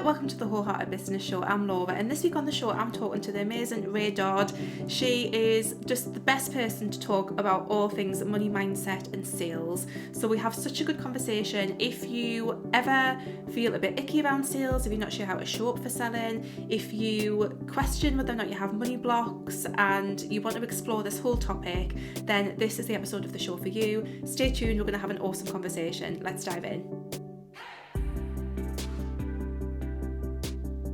there, welcome to the Wholehearted Business Show. I'm Laura, and this week on the show I'm talking to the amazing Ray Dodd. She is just the best person to talk about all things money mindset and sales. So we have such a good conversation. If you ever feel a bit icky around sales, if you're not sure how to show up for selling, if you question whether or not you have money blocks and you want to explore this whole topic, then this is the episode of the show for you. Stay tuned, we're going to have an awesome conversation. Let's dive in.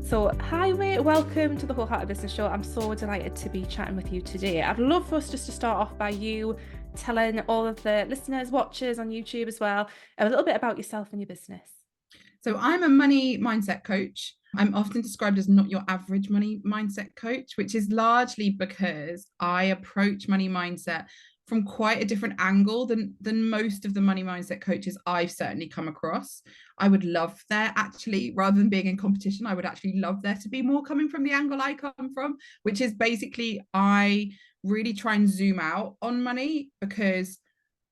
So, hi Ray, welcome to the Wholehearted Business Show. I'm so delighted to be chatting with you today. I'd love for us just to start off by you telling all of the listeners, watchers on YouTube as well, a little bit about yourself and your business. So I'm a money mindset coach. I'm often described as not your average money mindset coach, which is largely because I approach money mindset from quite a different angle than most of the money mindset coaches I've certainly come across. I would love there actually, rather than being in competition, I would actually love there to be more coming from the angle I come from, which is basically I really try and zoom out on money, because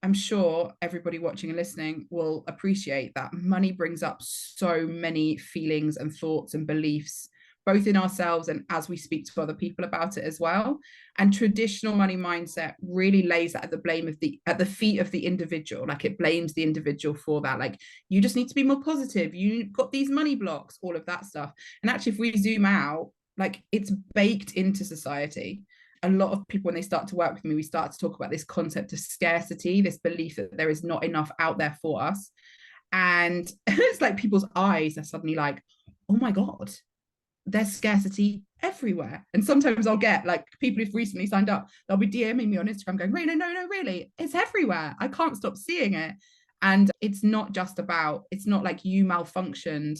I'm sure everybody watching and listening will appreciate that money brings up so many feelings and thoughts and beliefs, both in ourselves and as we speak to other people about it as well. And traditional money mindset really lays that at the feet of the individual. Like, it blames the individual for that. Like, you just need to be more positive. You've got these money blocks, all of that stuff. And actually, if we zoom out, like, it's baked into society. A lot of people, when they start to work with me, we start to talk about this concept of scarcity, this belief that there is not enough out there for us. And it's like people's eyes are suddenly like, oh my God, there's scarcity everywhere. And sometimes I'll get like people who've recently signed up, they'll be DMing me on Instagram going, no, really, it's everywhere. I can't stop seeing it. And it's not like you malfunctioned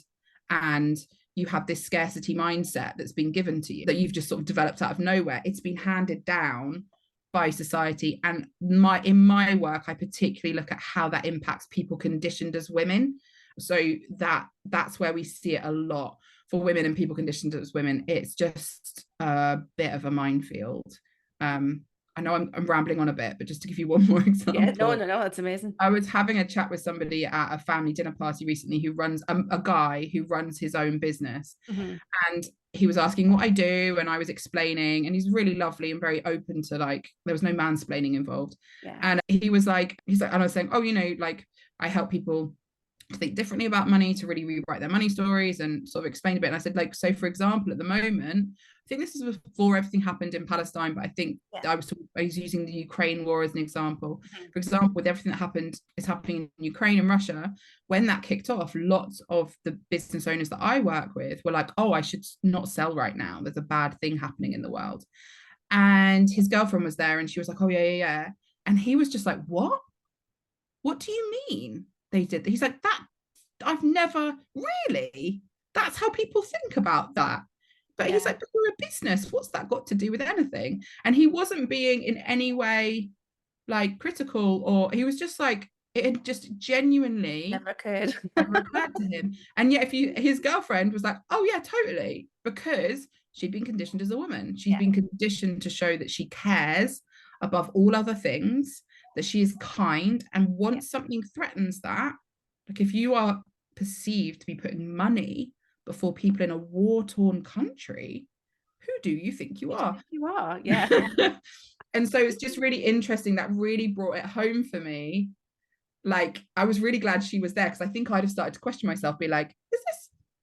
and you have this scarcity mindset that's been given to you, that you've just sort of developed out of nowhere. It's been handed down by society. And in my work, I particularly look at how that impacts people conditioned as women. So that's where we see it a lot for women and people conditioned as women. It's just a bit of a minefield. I know I'm rambling on a bit, but just to give you one more example. Yeah, no, that's amazing. I was having a chat with somebody at a family dinner party recently who runs a guy who runs his own business. Mm-hmm. And he was asking what I do, and I was explaining, and he's really lovely and very open to, like, there was no mansplaining involved. Yeah. And he's like, and I was saying, oh, like, I help people to think differently about money, to really rewrite their money stories, and sort of explain a bit. And I said, like, so for example, at the moment, I think this is before everything happened in Palestine, but I think I was using the Ukraine war as an example. Mm-hmm. For example, with everything that is happening in Ukraine and Russia, when that kicked off, lots of the business owners that I work with were like, oh, I should not sell right now. There's a bad thing happening in the world. And his girlfriend was there, and she was like, oh, yeah. And he was just like, what? What do you mean they did that? He's like, that I've never really, that's how people think about that. But he's like, but we're a business, what's that got to do with anything? And he wasn't being in any way like critical, or he was just like, it had just genuinely never occurred to him. And yet his girlfriend was like, oh yeah, totally, because she'd been conditioned as a woman. She's been conditioned to show that she cares above all other things, that she is kind, and once something threatens that, like if you are perceived to be putting money before people in a war-torn country, who do you think you are? You are, yeah. And so it's just really interesting. That really brought it home for me. Like, I was really glad she was there, because I think I'd have started to question myself, be like,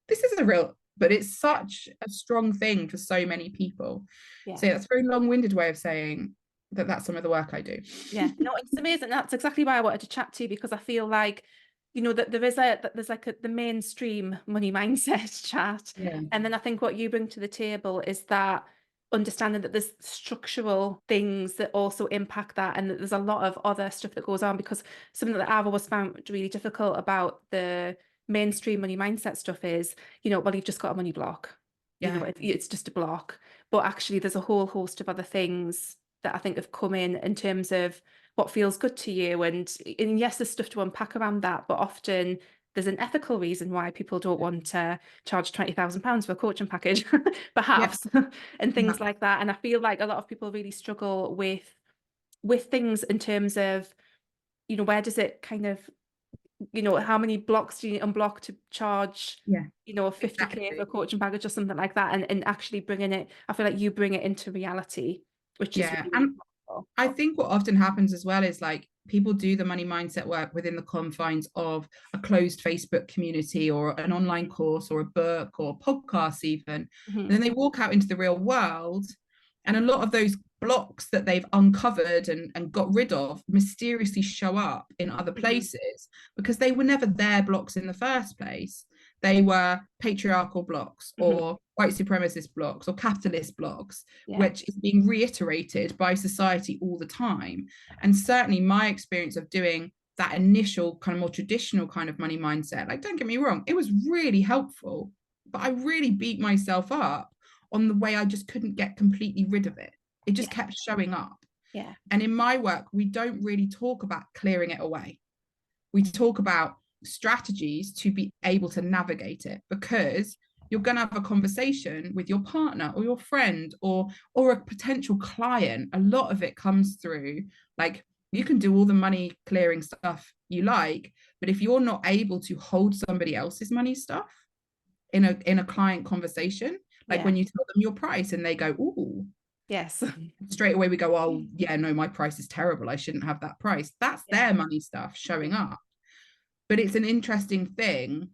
this is a real, but it's such a strong thing for so many people. Yeah. So that's a very long-winded way of saying that that's some of the work I do. Yeah, no, it's amazing. That's exactly why I wanted to chat to you, because I feel like, that there's the mainstream money mindset chat. Yeah. And then I think what you bring to the table is that understanding that there's structural things that also impact that, and that there's a lot of other stuff that goes on, because something that I've always found really difficult about the mainstream money mindset stuff is, well, you've just got a money block. Yeah. It's just a block. But actually there's a whole host of other things that I think have come in terms of what feels good to you. And yes, there's stuff to unpack around that, but often there's an ethical reason why people don't want to charge £20,000 for a coaching package, perhaps, and things like that. And I feel like a lot of people really struggle with things in terms of, where does it kind of you know, how many blocks do you unblock to charge, Yeah, you know, 50K for a coaching package or something like that, and actually bringing it, I feel like you bring it into reality, which is yeah. really, really And powerful. I think what often happens as well is like people do the money mindset work within the confines of a closed Facebook community or an online course or a book or podcasts even. And then they walk out into the real world, and a lot of those blocks that they've uncovered and got rid of mysteriously show up in other places because they were never their blocks in the first place. They were patriarchal blocks or white supremacist blocks or capitalist blocks, which is being reiterated by society all the time. And certainly my experience of doing that initial kind of more traditional kind of money mindset, like, don't get me wrong, it was really helpful, but I really beat myself up on the way I just couldn't get completely rid of it. It just kept showing up. Yeah. And in my work, we don't really talk about clearing it away. We talk about strategies to be able to navigate it, because you're going to have a conversation with your partner or your friend or a potential client. A lot of it comes through, like, you can do all the money clearing stuff you like, but if you're not able to hold somebody else's money stuff in a client conversation, like when you tell them your price and they go, ooh, yes, straight away we go, oh yeah, no, my price is terrible, I shouldn't have that price. That's their money stuff showing up. But it's an interesting thing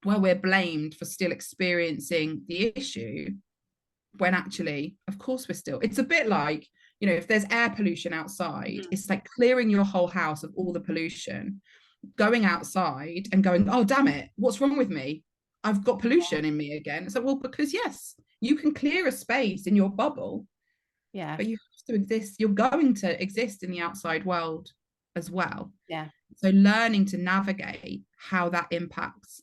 where we're blamed for still experiencing the issue, when actually, of course, we're still, it's a bit like, you know, if there's air pollution outside, it's like clearing your whole house of all the pollution, going outside and going, oh damn it, what's wrong with me, I've got pollution in me again. It's like, well, because yes, you can clear a space in your bubble, but you have to exist, you're going to exist in the outside world as well. So learning to navigate how that impacts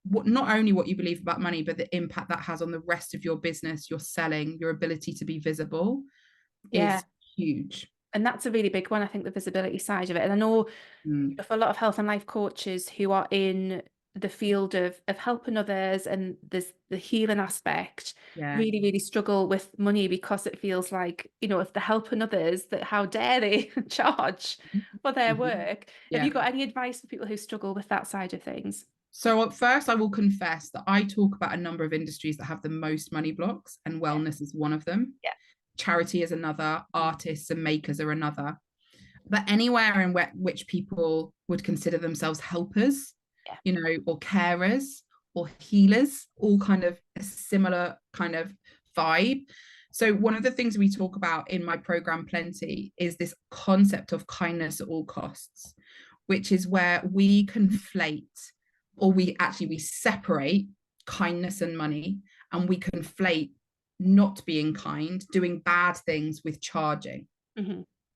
what, not only what you believe about money, but the impact that has on the rest of your business, your selling, your ability to be visible, is huge. And that's a really big one, I think, the visibility side of it. And I know for a lot of health and life coaches who are in the field of helping others, and there's the healing aspect, really, really struggle with money, because it feels like, you know, if they're helping others, that how dare they charge for their work. Have you got any advice for people who struggle with that side of things? So at first, I will confess that I talk about a number of industries that have the most money blocks, and wellness is one of them. Charity is another, artists and makers are another. But anywhere in which people would consider themselves helpers, you know, or carers or healers, all kind of a similar kind of vibe. So one of the things we talk about in my program Plenty is this concept of kindness at all costs, which is where we conflate, or we separate kindness and money, and we conflate not being kind, doing bad things, with charging.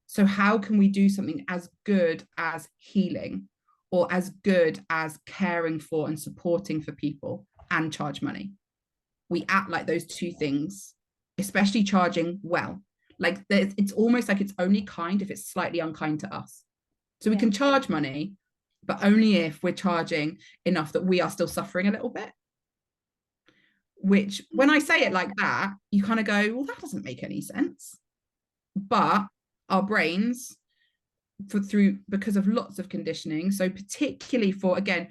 So how can we do something as good as healing, or as good as caring for and supporting for people, and charge money? We act like those two things, especially charging well. Like it's almost like it's only kind if it's slightly unkind to us. So we can charge money, but only if we're charging enough that we are still suffering a little bit. Which, when I say it like that, you kind of go, well, that doesn't make any sense. But our brains, because of lots of conditioning, so particularly for, again,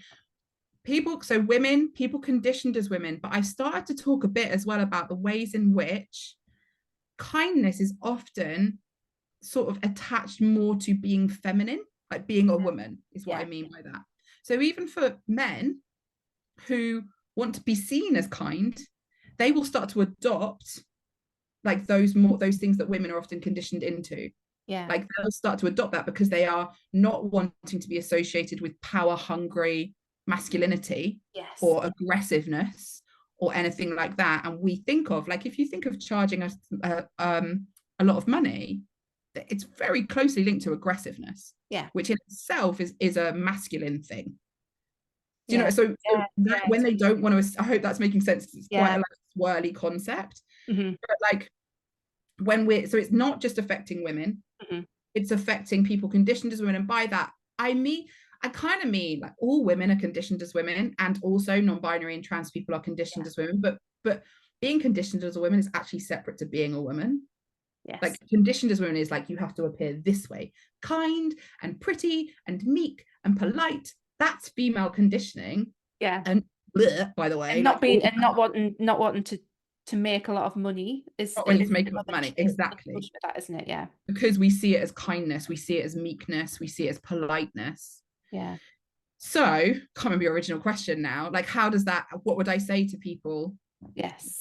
people, so women, people conditioned as women, but I started to talk a bit as well about the ways in which kindness is often sort of attached more to being feminine, like being a woman is what I mean by that. So even for men who want to be seen as kind, they will start to adopt like those things that women are often conditioned into. Like they'll start to adopt that because they are not wanting to be associated with power hungry masculinity or aggressiveness or anything like that. And we think of, like, if you think of charging us a lot of money, it's very closely linked to aggressiveness, which in itself is a masculine thing. Do you know? So when they don't want to, I hope that's making sense. It's quite a swirly concept, but like so it's not just affecting women, it's affecting people conditioned as women. And by that, I kind of mean like all women are conditioned as women, and also non-binary and trans people are conditioned as women, but being conditioned as a woman is actually separate to being a woman. Like conditioned as women is like, you have to appear this way, kind and pretty and meek and polite that's female conditioning. Yeah. And bleh, by the way, And like not wanting to make a lot of money not wanting to make a lot of another money. Exactly. with that, isn't it? Yeah. Because we see it as kindness, we see it as meekness, we see it as politeness. Yeah. So, can't remember your original question now. Like, how does that, what would I say to people? Yes.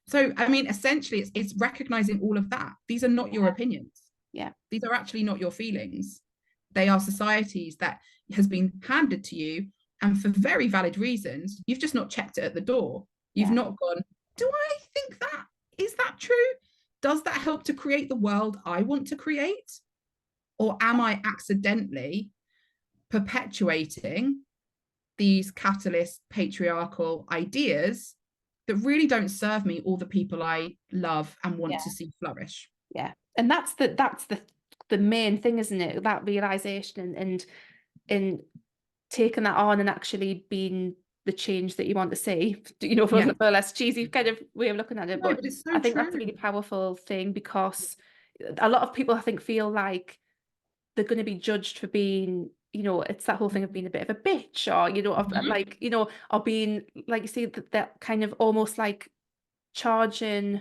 So, I mean, essentially, it's recognizing all of that. These are not your opinions. Yeah. These are actually not your feelings. They are societies that has been handed to you. And for very valid reasons, you've just not checked it at the door. You've not gone, do I think that? Is that true? Does that help to create the world I want to create? Or am I accidentally perpetuating these catalyst patriarchal ideas that really don't serve me or the people I love and want to see flourish? Yeah. And that's the main thing, isn't it? That realization and taking that on and actually being the change that you want to see, for a less cheesy kind of way of looking at it. But it's so I think true. that's a really powerful thing, because a lot of people, I think, feel like they're going to be judged for being, it's that whole thing of being a bit of a bitch, or, of like, or being, like you say, that kind of almost like charging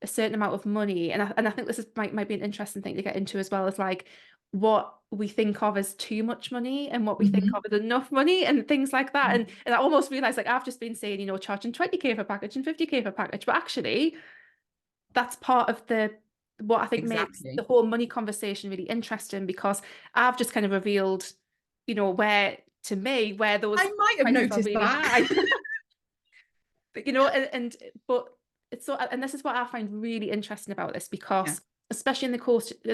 a certain amount of money. And I think this might be an interesting thing to get into, as well as like what we think of as too much money and what we think of as enough money and things like that. And I almost realized, like, I've just been saying, charging 20k for a package and 50k for a package, but actually that's part of what I think makes the whole money conversation really interesting, because I've just kind of revealed, where those I might have noticed really that. but it's so, and this is what I find really interesting about this, because especially in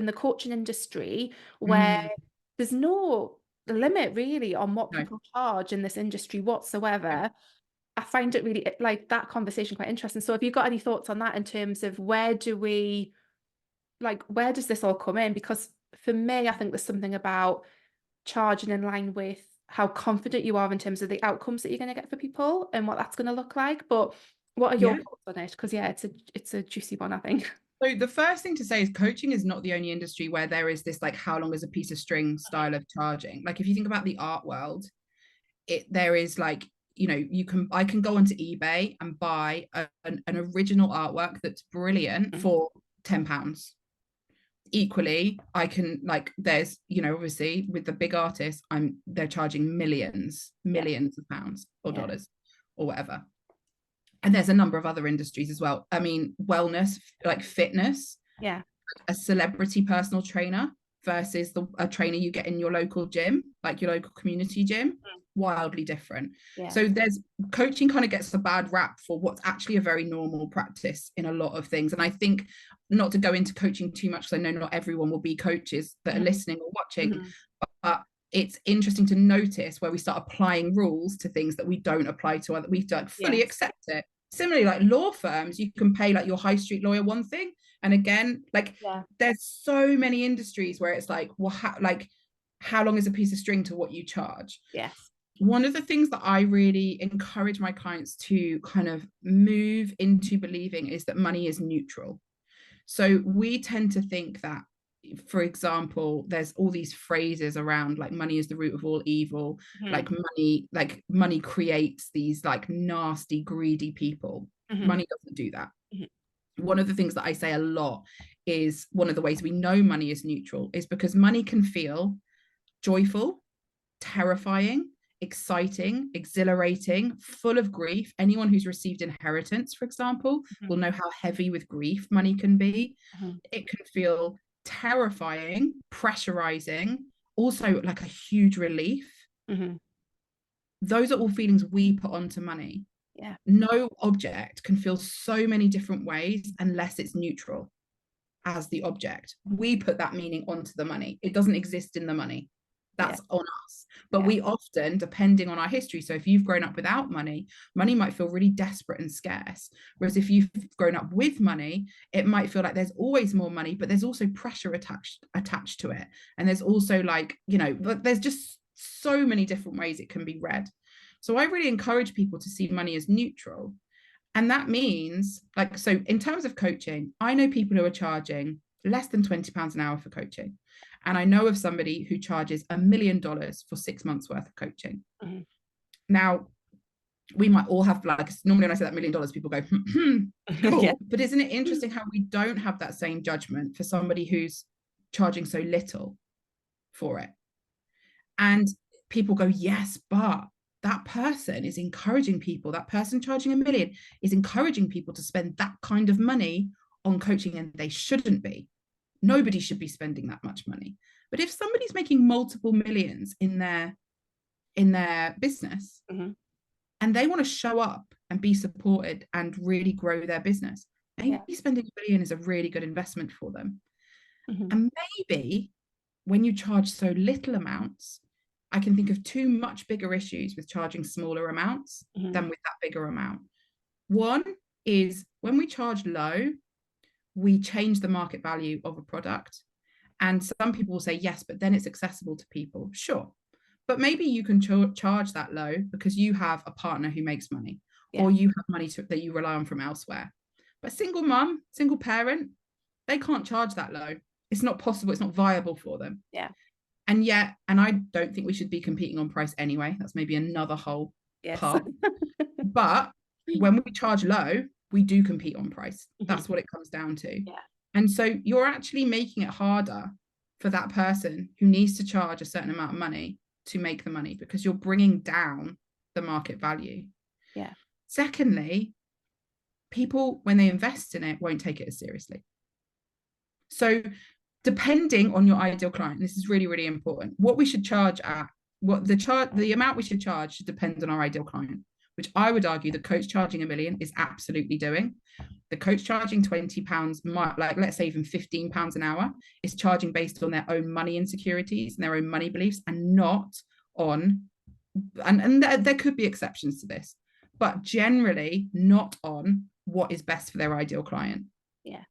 the coaching industry, where there's no limit really on what people charge in this industry whatsoever. I find it really, like, that conversation quite interesting. So have you got any thoughts on that, in terms of where does this all come in? Because for me, I think there's something about charging in line with how confident you are in terms of the outcomes that you're going to get for people and what that's going to look like. But what are your thoughts on it? Because it's a juicy one, I think. So the first thing to say is coaching is not the only industry where there is this, like, how long is a piece of string style of charging. Like, if you think about the art world, there is, like, I can go onto eBay and buy an original artwork that's brilliant for £10. Equally, I can, like, there's, obviously with the big artists, they're charging millions of pounds or dollars or whatever. And there's a number of other industries as well. I mean, wellness, like fitness, a celebrity personal trainer versus a trainer you get in your local gym, like your local community gym, wildly different. So coaching kind of gets a bad rap for what's actually a very normal practice in a lot of things. And I think, not to go into coaching too much, because I know not everyone will be coaches that are listening or watching, but it's interesting to notice where we start applying rules to things that we don't apply to other. We don't fully accept it. Similarly, like law firms, you can pay like your high street lawyer one thing, and again, like there's so many industries where it's like, well, how long is a piece of string to what you charge? One of the things that I really encourage my clients to kind of move into believing is that money is neutral. So we tend to think that, for example, there's all these phrases around, like, money is the root of all evil, like money creates these, like, nasty, greedy people. Money doesn't do that. One of the things that I say a lot is, one of the ways we know money is neutral is because money can feel joyful, terrifying, exciting, exhilarating, full of grief. Anyone who's received inheritance, for example, will know how heavy with grief money can be. It can feel terrifying, pressurizing, also like a huge relief. Those are all feelings we put onto money. No object can feel so many different ways unless it's neutral as the object. We put that meaning onto the money. It doesn't exist in the money. That's on us. But we often, depending on our history, so if you've grown up without money, money might feel really desperate and scarce. Whereas if you've grown up with money, it might feel like there's always more money, but there's also pressure attached to it. And there's also, like, there's just so many different ways it can be read. So I really encourage people to see money as neutral. And that means, like, so in terms of coaching, I know people who are charging less than £20 an hour for coaching. And I know of somebody who charges $1 million for 6 months worth of coaching. Mhm. Now, we might all have, like, normally when I say that $1 million, people go, cool. Yeah. But isn't it interesting how we don't have that same judgment for somebody who's charging so little for it? And people go, yes, but that person is encouraging people, that person charging $1 million is encouraging people to spend that kind of money on coaching, and they shouldn't be. Nobody should be spending that much money. But if somebody's making multiple millions in their business, Mhm. and they want to show up and be supported and really grow their business, maybe spending $1 million is a really good investment for them. Mhm. And maybe when you charge so little amounts, I can think of two much bigger issues with charging smaller amounts than with that bigger amount. One is when we charge low, we change the market value of a product. And some people will say, yes, but then it's accessible to people. Sure. But maybe you can charge that low because you have a partner who makes money, or you have money that you rely on from elsewhere. But single mum, single parent, they can't charge that low. It's not possible. It's not viable for them. Yeah. And yet, and I don't think we should be competing on price anyway. That's maybe another whole part. But when we charge low, we do compete on price. That's what it comes down to. Yeah. And so you're actually making it harder for that person who needs to charge a certain amount of money to make the money, because you're bringing down the market value. Yeah. Secondly, people, when they invest in it, won't take it as seriously. So depending on your ideal client, this is really, really important. What we should charge at, the amount we should charge should depend on our ideal client, which I would argue the coach charging $1 million is absolutely doing. The coach charging £20, like let's say even £15 an hour, is charging based on their own money insecurities and their own money beliefs, and not on, and there could be exceptions to this, but generally not on what is best for their ideal client. Yeah.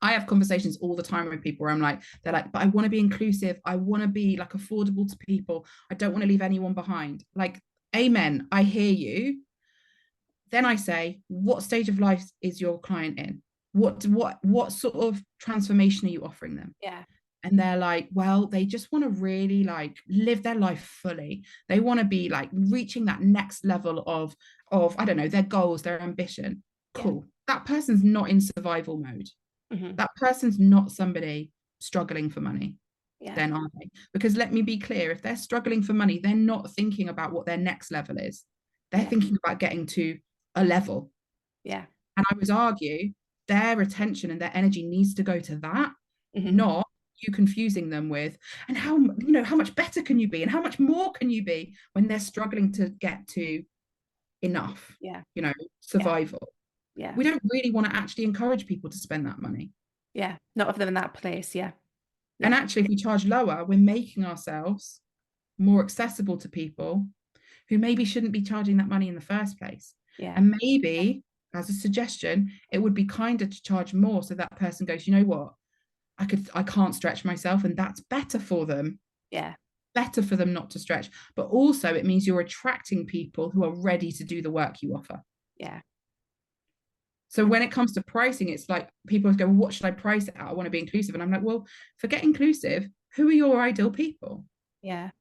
I have conversations all the time with people where they're like, but I want to be inclusive. I want to be like affordable to people. I don't want to leave anyone behind. Like, amen. I hear you. Then I say, what stage of life is your client in? What sort of transformation are you offering them? Yeah. And they're like, well, they just want to really like live their life fully. They want to be like reaching that next level of, I don't know, their goals, their ambition. Cool. That person's not in survival mode. That person's not somebody struggling for money. Then are they? Because let me be clear, if they're struggling for money, they're not thinking about what their next level is. They're thinking about getting to a level. Yeah. And I would argue their attention and their energy needs to go to that, not you confusing them with, and how much better can you be, and how much more can you be, when they're struggling to get to enough. Survival. Yeah. We don't really want to actually encourage people to spend that money. Yeah. Not of them in that place. Yeah. And actually, if we charge lower, we're making ourselves more accessible to people who maybe shouldn't be charging that money in the first place. Yeah. And maybe, as a suggestion, it would be kinder to charge more, so that person goes, you know what, I can't stretch myself, and that's better for them. Yeah. Better for them not to stretch. But also it means you're attracting people who are ready to do the work you offer. Yeah. So when it comes to pricing, it's like people go, well, what should I price it at? I want to be inclusive. And I'm like, well, forget inclusive. Who are your ideal people? Yeah.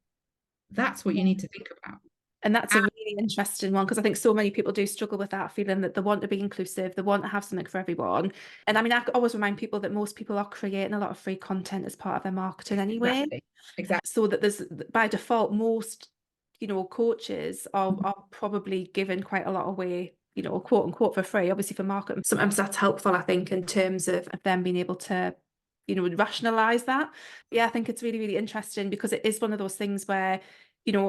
That's what you need to think about. And that's a really interesting one, because I think so many people do struggle with that, feeling that they want to be inclusive, they want to have something for everyone. And I mean, I always remind people that most people are creating a lot of free content as part of their marketing anyway. Exactly. So that there's, by default, most, coaches are probably giving quite a lot away, quote unquote, for free, obviously for marketing. Sometimes that's helpful, I think, in terms of them being able to, rationalize that. Yeah, I think it's really, really interesting, because it is one of those things where,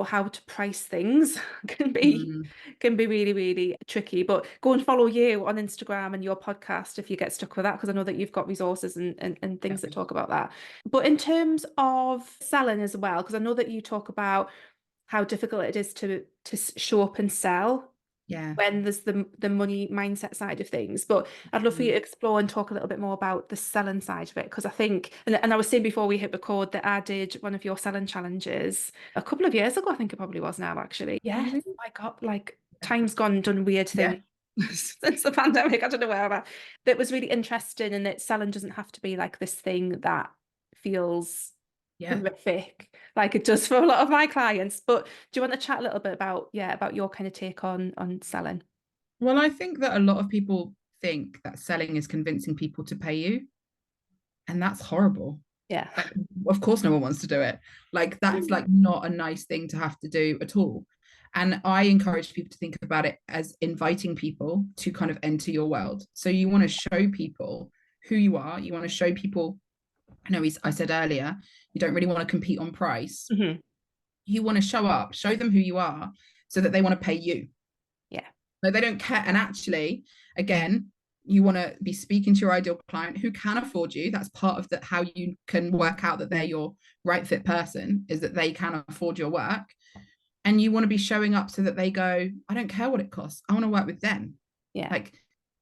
how to price things can be really, really tricky. But go and follow you on Instagram and your podcast if you get stuck with that, because I know that you've got resources and things that talk about that. But in terms of selling as well, because I know that you talk about how difficult it is to show up and sell when there's the money mindset side of things. But I'd love for you to explore and talk a little bit more about the selling side of it, because I think, and I was saying before we hit record, that I did one of your selling challenges a couple of years ago, I think it probably was now, actually. Yeah, my God, like time's gone, done weird things since the pandemic. I don't know where I'm at. That was really interesting, and that selling doesn't have to be like this thing that feels horrific, like it does for a lot of my clients. But do you want to chat a little bit about, about your kind of take on selling? Well, I think that a lot of people think that selling is convincing people to pay you, and that's horrible. Yeah. Like, of course no one wants to do it. Like, that's like not a nice thing to have to do at all. And I encourage people to think about it as inviting people to kind of enter your world. So you want to show people who you are. You want to show people, I said earlier, you don't really want to compete on price. You want to show up, show them who you are, so that they want to pay you. Yeah. Like, they don't care. And actually, again, you want to be speaking to your ideal client who can afford you. That's part of that, how you can work out that they're your right fit person, is that they can afford your work. And you want to be showing up so that they go, I don't care what it costs, I want to work with them. Yeah. Like,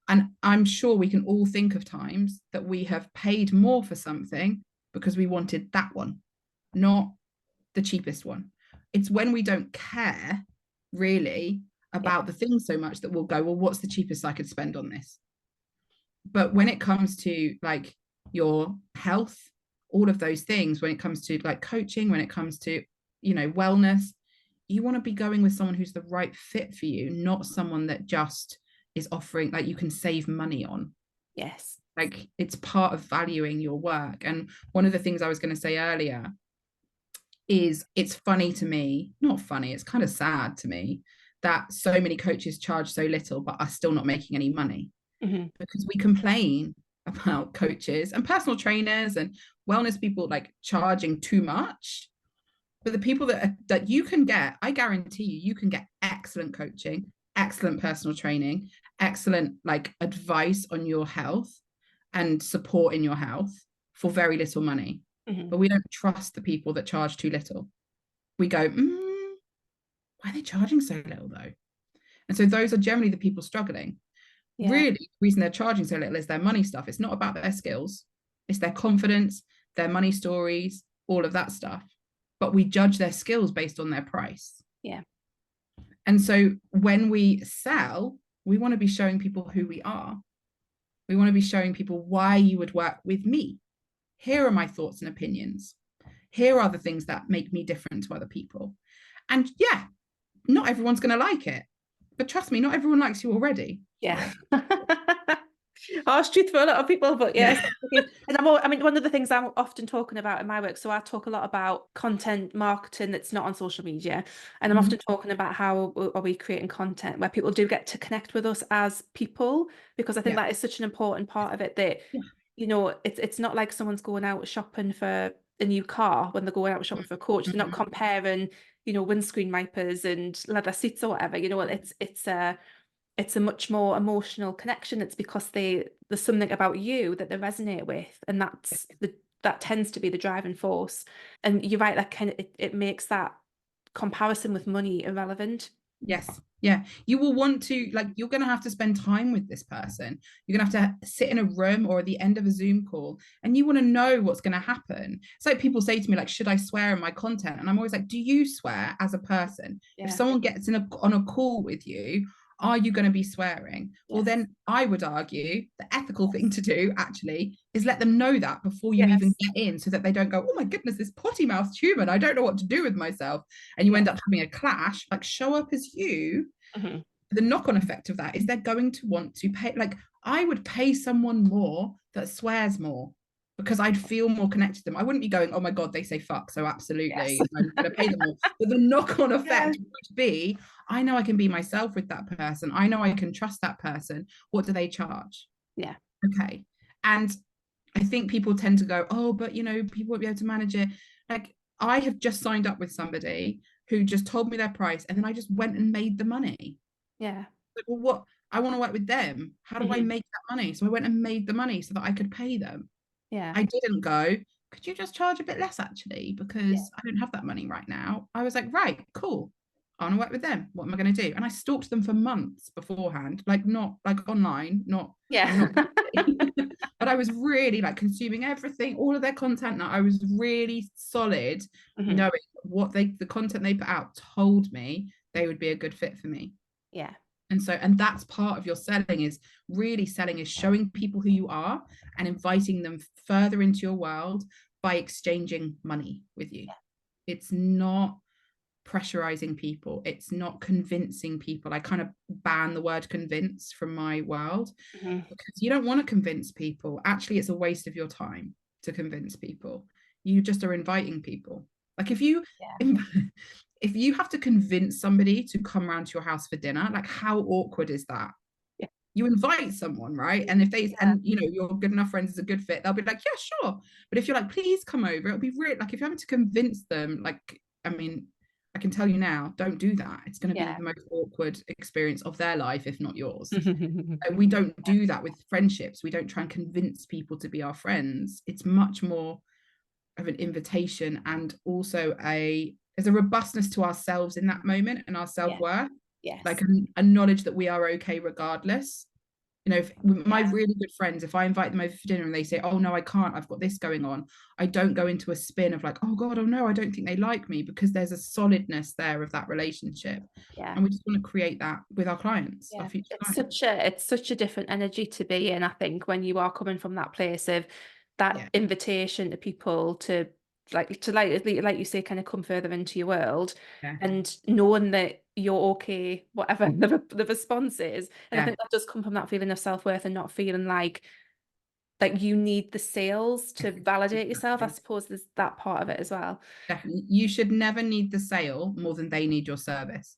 and I'm sure we can all think of times that we have paid more for something because we wanted that one, not the cheapest one. It's when we don't care really about the thing so much that we'll go, well, what's the cheapest I could spend on this? But when it comes to like your health, all of those things, when it comes to like coaching, when it comes to, wellness, you want to be going with someone who's the right fit for you, not someone that just is offering, like, you can save money on. Yes. Like, it's part of valuing your work. And one of the things I was going to say earlier is, it's funny to me, not funny, it's kind of sad to me that so many coaches charge so little but are still not making any money. Because we complain about coaches and personal trainers and wellness people like charging too much. But the people that you can get, I guarantee you can get excellent coaching, excellent personal training, excellent like advice on your health and support in your health for very little money. But we don't trust the people that charge too little. We go, why are they charging so little though? And so those are generally the people struggling. Really, the reason they're charging so little is their money stuff. It's not about their skills. It's their confidence, their money stories, all of that stuff. But we judge their skills based on their price. Yeah. And so when we sell, we want to be showing people who we are. We want to be showing people why you would work with me. Here are my thoughts and opinions. Here are the things that make me different to other people. And yeah, not everyone's going to like it. But trust me, not everyone likes you already. Yeah. Harsh truth for a lot of people, but yes. And one of the things I'm often talking about in my work, so I talk a lot about content marketing that's not on social media, and I'm often talking about how are we creating content where people do get to connect with us as people, because I think that is such an important part of it, that it's not like someone's going out shopping for a new car when they're going out shopping for a coach. They're not comparing windscreen wipers and leather seats or whatever. It's a much more emotional connection. It's because there's something about you that they resonate with, and that tends to be the driving force. And you're right, that kind of it makes that comparison with money irrelevant. Yes. Yeah. You will want to, like, you're going to have to spend time with this person. You're going to have to sit in a room or at the end of a Zoom call, and you want to know what's going to happen. It's like people say to me, like, should I swear in my content? And I'm always like, do you swear as a person? If someone gets on a call with you, are you going to be swearing? Well, then I would argue the ethical thing to do actually is let them know that before you even get in, so that they don't go, oh my goodness, this potty mouthed human, I don't know what to do with myself. And you end up having a clash. Like, show up as you. The knock-on effect of that is they're going to want to pay. Like, I would pay someone more that swears more, because I'd feel more connected to them. I wouldn't be going, oh my God, they say fuck, so absolutely, I'm going to pay them more. But the knock-on effect would be, I know I can be myself with that person. I know I can trust that person. What do they charge? Yeah. Okay. And I think people tend to go, oh, but people won't be able to manage it. Like, I have just signed up with somebody who just told me their price, and then I just went and made the money. Yeah. Like, well, what? I want to work with them. How do I make that money? So I went and made the money so that I could pay them. Yeah. I didn't go, could you just charge a bit less actually? Because I don't have that money right now. I was like, right, cool. I want to work with them. What am I going to do? And I stalked them for months beforehand, like not like online, not. But I was really like consuming everything, all of their content. Now I was really solid, knowing what the content they put out told me they would be a good fit for me. Yeah. And that's part of your selling, is really selling is showing people who you are and inviting them further into your world, by exchanging money with you. It's not pressurizing people. It's not convincing people. I kind of ban the word convince from my world, because you don't want to convince people. Actually, it's a waste of your time to convince people. You just are inviting people. Like if you if you have to convince somebody to come around to your house for dinner, like how awkward is that? You invite someone, right? And if they and you know your good enough friends is a good fit, they'll be like, yeah, sure. But if you're like, please come over, it'll be real. Like if you're having to convince them, like, I mean, I can tell you now, don't do that. It's going to be the most awkward experience of their life, if not yours. And we don't do that with friendships. We don't try and convince people to be our friends. It's much more of an invitation, and also there's a robustness to ourselves in that moment and our self-worth. Like a knowledge that we are okay regardless. You know, if my really good friends, if I invite them over for dinner and they say, oh no, I can't, I've got this going on, I don't go into a spin of like, oh God, oh no, I don't think they like me, because there's a solidness there of that relationship. And we just want to create that with our clients, our future clients. It's such a different energy to be in, I think, when you are coming from that place of that invitation to people to like you say, kind of come further into your world, and knowing that you're okay, whatever the response is. And I think that does come from that feeling of self-worth, and not feeling like you need the sales to validate yourself. I suppose there's that part of it as well. Definitely. You should never need the sale more than they need your service.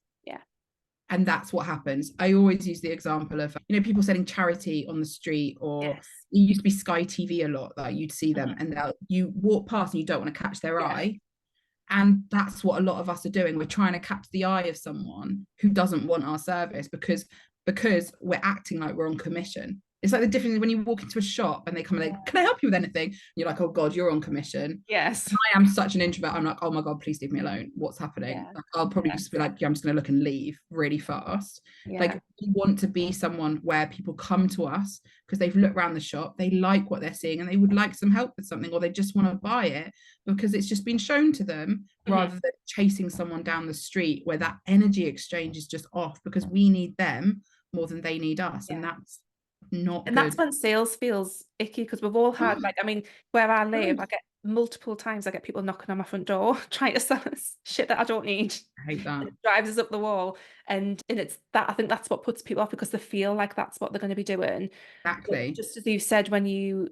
And that's what happens. I always use the example of, you know, people selling charity on the street, or it used to be Sky TV a lot, that you'd see them and you walk past and you don't want to catch their eye. And that's what a lot of us are doing. We're trying to catch the eye of someone who doesn't want our service, because we're acting like we're on commission. It's like the difference when you walk into a shop and they come like, can I help you with anything? And you're like, oh God, you're on commission. Yes. And I am such an introvert. I'm like, oh my God, please leave me alone. What's happening? Like, I'll probably just be like, yeah, I'm just going to look and leave really fast. Like, we want to be someone where people come to us because they've looked around the shop, they like what they're seeing, and they would like some help with something, or they just want to buy it because it's just been shown to them, rather than chasing someone down the street where that energy exchange is just off, because we need them more than they need us. And that's not and good. that's when sales feels icky, because we've all had like, I mean, where I live, I get multiple times I get people knocking on my front door trying to sell us shit that I don't need. I hate that. It drives us up the wall, and it's that, I think that's what puts people off, because they feel like that's what they're going to be doing. Exactly. But just as you said, when you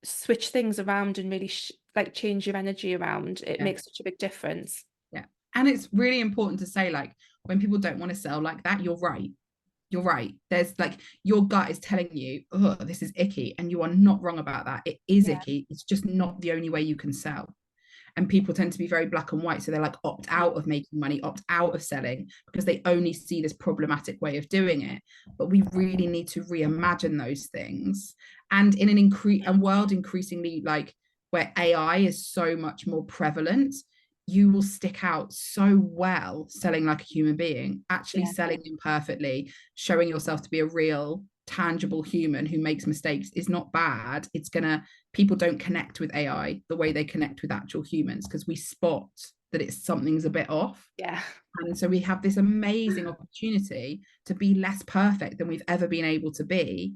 switch things around and really like change your energy around, it makes such a big difference. And it's really important to say, like, when people don't want to sell like that, you're right. There's like, your gut is telling you, oh, this is icky, and you are not wrong about that. It is icky. It's just not the only way you can sell. And people tend to be very black and white, so they're like, opt out of making money, opt out of selling, because they only see this problematic way of doing it. But we really need to reimagine those things. And in a world increasingly like where AI is so much more prevalent, you will stick out so well selling like a human being, actually selling imperfectly, showing yourself to be a real tangible human who makes mistakes is not bad. It's gonna, people don't connect with AI the way they connect with actual humans, because we spot that it's something's a bit off. And so we have this amazing opportunity to be less perfect than we've ever been able to be.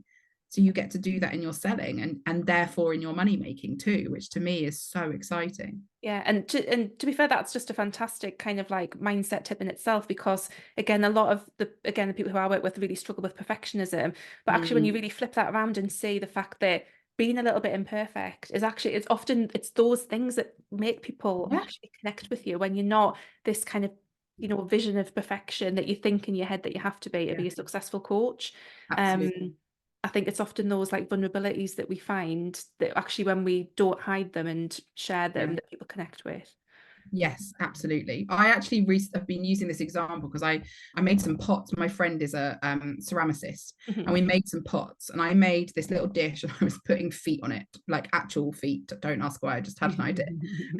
So you get to do that in your selling, and therefore in your money making too, which to me is so exciting. And to be fair, that's just a fantastic kind of like mindset tip in itself, because again, a lot of the people who I work with really struggle with perfectionism. But actually, when you really flip that around and see the fact that being a little bit imperfect is actually, it's those things that make people actually connect with you, when you're not this kind of, you know, vision of perfection that you think in your head that you have to be a successful coach. Absolutely. I think it's often those like vulnerabilities that we find that actually, when we don't hide them and share them, that people connect with. Yes, absolutely. I actually have been using this example because I made some pots. My friend is a ceramicist, and we made some pots, and I made this little dish, and I was putting feet on it, like actual feet. Don't ask why, I just had an idea.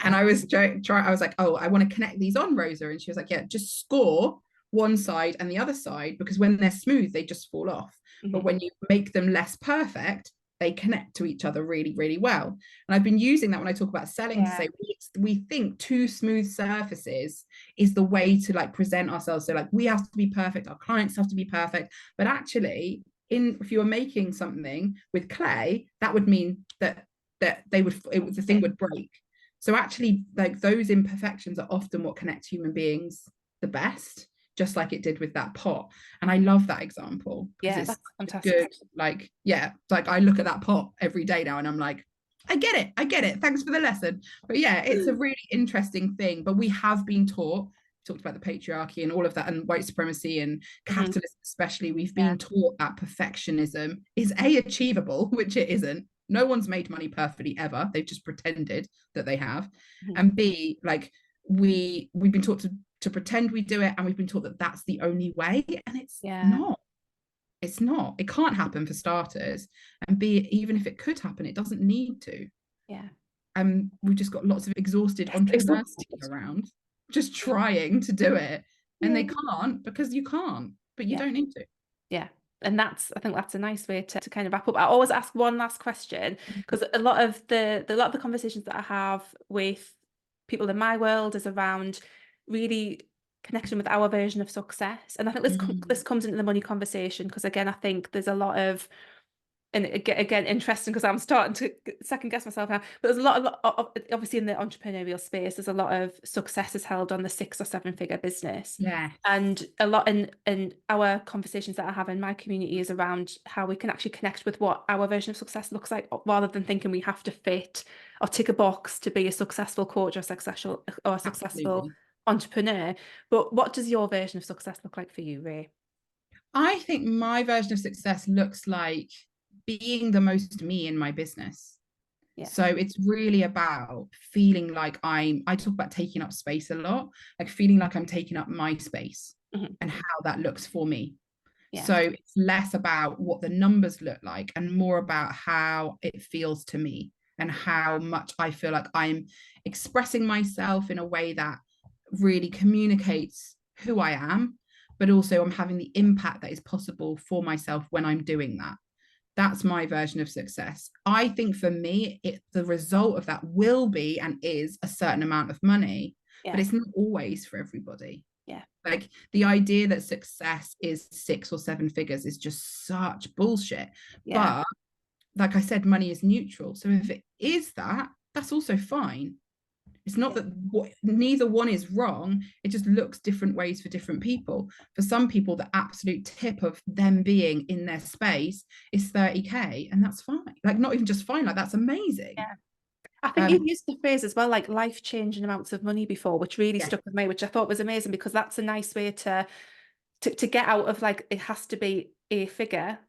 And I was I was like, oh, I want to connect these on, Rosa. And she was like, yeah, just score one side and the other side, because when they're smooth, they just fall off. But when you make them less perfect, they connect to each other really, really well. And I've been using that when I talk about selling to say, we think two smooth surfaces is the way to like present ourselves. So like, we have to be perfect, our clients have to be perfect. But actually, if you were making something with clay, that would mean that the thing would break. So actually, like, those imperfections are often what connect human beings the best, just like it did with that pot. And I love that example because it's that's fantastic. good. Like, yeah, like I look at that pot every day now and I'm like, I get it. Thanks for the lesson. But yeah, it's a really interesting thing. But we have been taught, talked about the patriarchy and all of that, and white supremacy and capitalism, especially, we've been taught that perfectionism is achievable, which it isn't. No one's made money perfectly ever. They've just pretended that they have. And B, like, we've been taught to pretend we do it, and we've been taught that that's the only way, and it's not. It's not. It can't happen, for starters. And B, even if it could happen, it doesn't need to. We've just got lots of exhausted entrepreneurs around just trying to do it, and they can't, because you can't, but you don't need to. And I think that's a nice way to kind of wrap up. I always ask one last question, because a lot of the conversations that I have with people in my world is around really connection with our version of success. And I think this comes into the money conversation, because again, I think there's a lot of, and again, interesting, because I'm starting to second guess myself now, but there's a lot of obviously in the entrepreneurial space, there's a lot of success is held on the 6 or 7 figure business. And a lot in our conversations that I have in my community is around how we can actually connect with what our version of success looks like, rather than thinking we have to fit or tick a box to be a successful coach or successful entrepreneur. But what does your version of success look like for you, Ray? I think my version of success looks like being the most me in my business. So it's really about feeling like I talk about taking up space a lot, like feeling like I'm taking up my space and how that looks for me. So it's less about what the numbers look like and more about how it feels to me, and how much I feel like I'm expressing myself in a way that really communicates who I am, but also I'm having the impact that is possible for myself when I'm doing that. That's my version of success. I think for me, the result of that will be and is a certain amount of money, but it's not always for everybody. Like, the idea that success is 6 or 7 figures is just such bullshit. But like I said, money is neutral. So if it is that, that's also fine. It's not that neither one is wrong. It just looks different ways for different people. For some people, the absolute tip of them being in their space is 30K, and that's fine. Like, not even just fine, like, that's amazing. I think you've used the phrase as well, like life-changing amounts of money before, which really stuck with me, which I thought was amazing, because that's a nice way to get out of, like, it has to be a figure.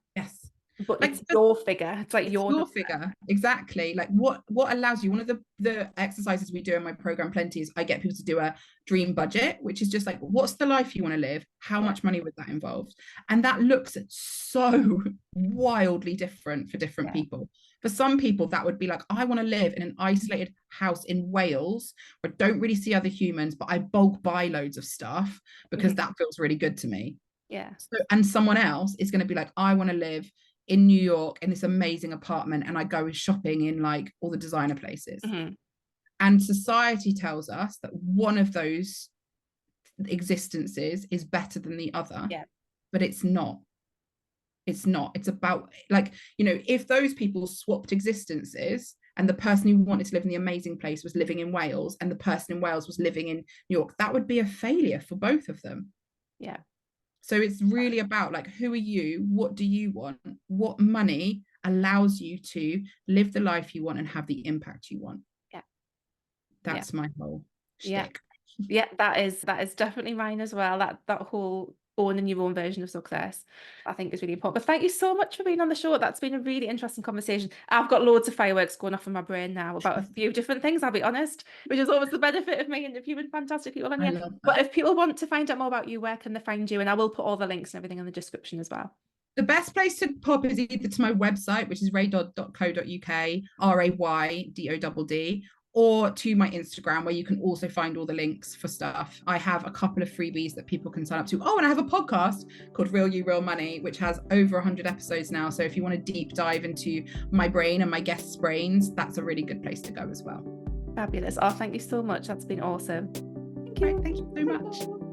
But like, it's your figure. It's like your figure. Exactly. Like, what allows you, one of the exercises we do in my program Plenty is I get people to do a dream budget, which is just like, what's the life you want to live? How much money would that involve? And that looks so wildly different for different people. For some people, that would be like, I want to live in an isolated house in Wales where I don't really see other humans, but I bulk buy loads of stuff because that feels really good to me. So, and someone else is going to be like, I want to live in New York in this amazing apartment, and I go shopping in like all the designer places. And society tells us that one of those existences is better than the other, but it's not. It's about, like, you know, if those people swapped existences, and the person who wanted to live in the amazing place was living in Wales, and the person in Wales was living in New York, that would be a failure for both of them. So it's really about, like, who are you? What do you want? What money allows you to live the life you want and have the impact you want? That's my whole shtick. That is definitely mine as well. That whole owning your own version of success, I think, is really important. But thank you so much for being on the show. That's been a really interesting conversation. I've got loads of fireworks going off in my brain now about a few different things, I'll be honest, which is always the benefit of me interviewing fantastic people on here. But if people want to find out more about you, where can they find you? And I will put all the links and everything in the description as well. The best place to pop is either to my website, which is raydodd.co.uk, RAYDODD, or to my Instagram, where you can also find all the links for stuff. I have a couple of freebies that people can sign up to. Oh, and I have a podcast called Real You, Real Money, which has over 100 episodes now. So if you want to deep dive into my brain and my guests' brains, that's a really good place to go as well. Fabulous. Oh, thank you so much. That's been awesome. Thank you so much.